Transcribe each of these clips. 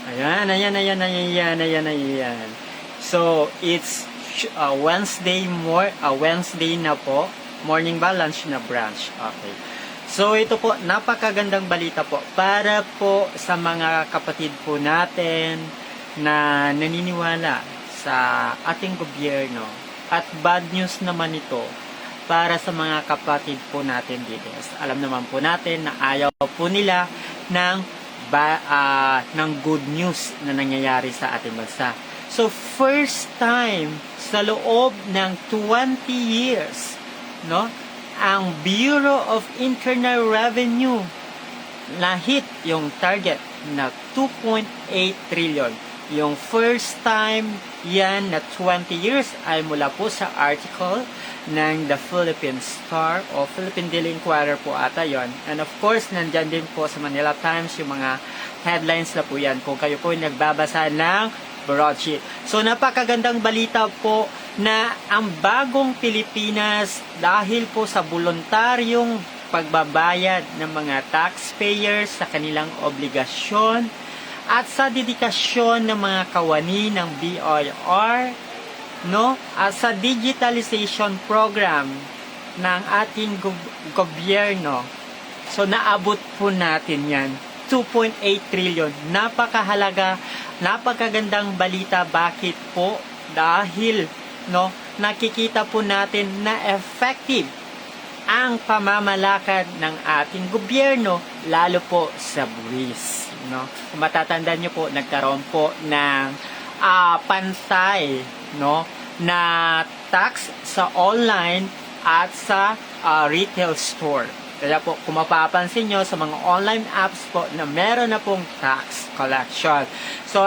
Ayan. So, it's Wednesday na po. Morning ba? Lunch na brunch. Okay. So, ito po, napakagandang balita po para po sa mga kapatid po natin na naniniwala sa ating gobyerno. At bad news naman ito para sa mga kapatid po natin dito. Alam naman po natin na ayaw po nila ng good news na nangyayari sa ating bansa. So, first time sa loob ng 20 years, no, ang Bureau of Internal Revenue na-hit yung target na 2.8 trillion. Yung first time yan na 20 years ay mula po sa article ng The Philippine Star o Philippine Daily Inquirer po ata yon. And of course, nandyan din po sa Manila Times yung mga headlines na po yan kung kayo po nagbabasa ng broadsheet. So, napakagandang balita po na ang bagong Pilipinas dahil po sa voluntaryong pagbabayad ng mga taxpayers sa kanilang obligasyon at sa dedikasyon ng mga kawani ng BIR, no? At sa digitalization program ng ating gobyerno. So, naabot po natin yan. 2.8 trillion. Napakahalaga, napakagandang balita. Bakit po? Dahil, no, nakikita po natin na effective ang pamamalakad ng ating gobyerno, lalo po sa buwis. No? Kung matatandaan nyo po, nagkaroon po ng pantay, no, na tax sa online at sa retail store. Kaya po, kung mapapansin nyo sa mga online apps po na meron na pong tax collection. So,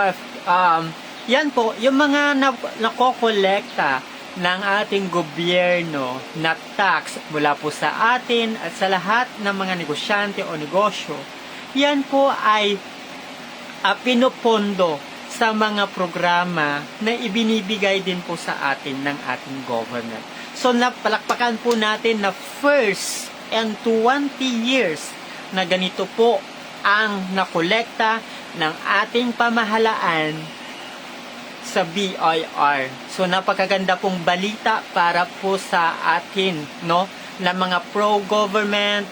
yan po, yung mga nakokolekta ng ating gobyerno na tax mula po sa atin at sa lahat ng mga negosyante o negosyo, yan po ay pinupondo sa mga programa na ibinibigay din po sa atin ng ating government. So, napalakpakan po natin na first and 20 years na ganito po ang nakolekta ng ating pamahalaan sa BIR. So, napakaganda pong balita para po sa atin, no, na mga pro-government,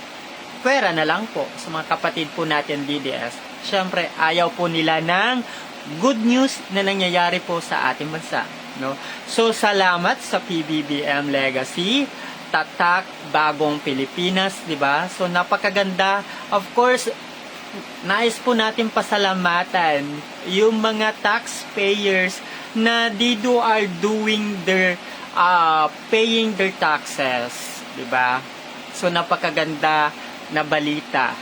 pwera na lang po sa mga kapatid po natin DDS. Siyempre, ayaw po nila ng good news na nangyayari po sa ating bansa, no. So, salamat sa PBBM Legacy, Tatak, Bagong Pilipinas, di ba? So, napakaganda. Of course, nais po natin pasalamatan yung mga taxpayers na are doing their paying their taxes, di ba? So, napakaganda na balita.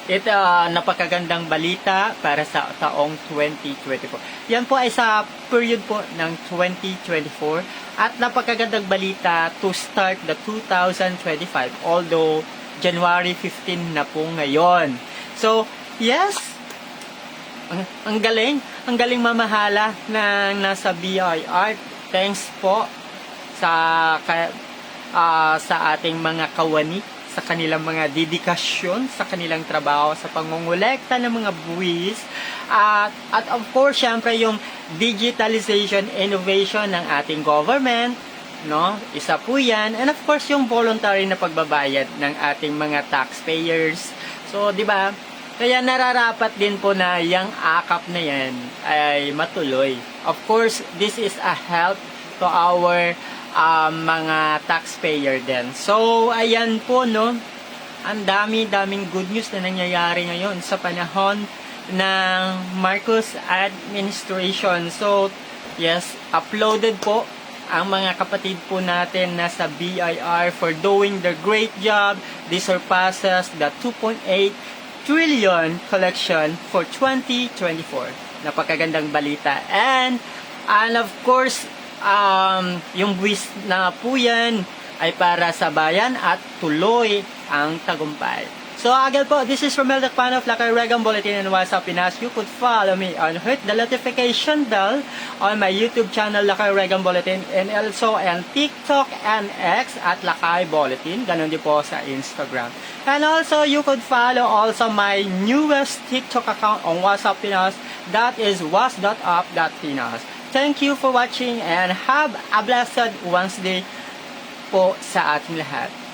Ito, napakagandang balita para sa taong 2024. Yan po ay sa period po ng 2024 at napakagandang balita to start the 2025, although January 15 na po ngayon. So, yes, ang galing mamahala na nasa BIR. Thanks po sa ating mga kawani, sa kanilang mga dedikasyon, sa kanilang trabaho, sa pangungulekta ng mga buwis, at of course, syempre yung digitalization, innovation ng ating government, no? Isa po yan. And of course, yung voluntary na pagbabayad ng ating mga taxpayers. So, di ba? Kaya nararapat din po na yung akap na yan ay matuloy. Of course, this is a help to our mga taxpayer din. So, ayan po, no? Ang daming good news na nangyayari ngayon sa panahon ng Marcos administration. So, yes, uploaded po ang mga kapatid po natin na sa BIR for doing their great job. This surpasses the 2.8 trillion collection for 2024. Napakagandang balita. And of course, yung buwis na po yan ay para sa bayan at tuloy ang tagumpay. So again po, this is Romel Dakpan of Lakay Regan Bulletin and What's Up Pinas. You could follow me on hit the notification bell on my YouTube channel Lakay Regan Bulletin and also on TikTok and X at Lakay Bulletin. Ganon din po sa Instagram. And also you could follow also my newest TikTok account on What's Up Pinas That is was.up.pinas. Thank you for watching and have a blessed Wednesday po sa ating lahat.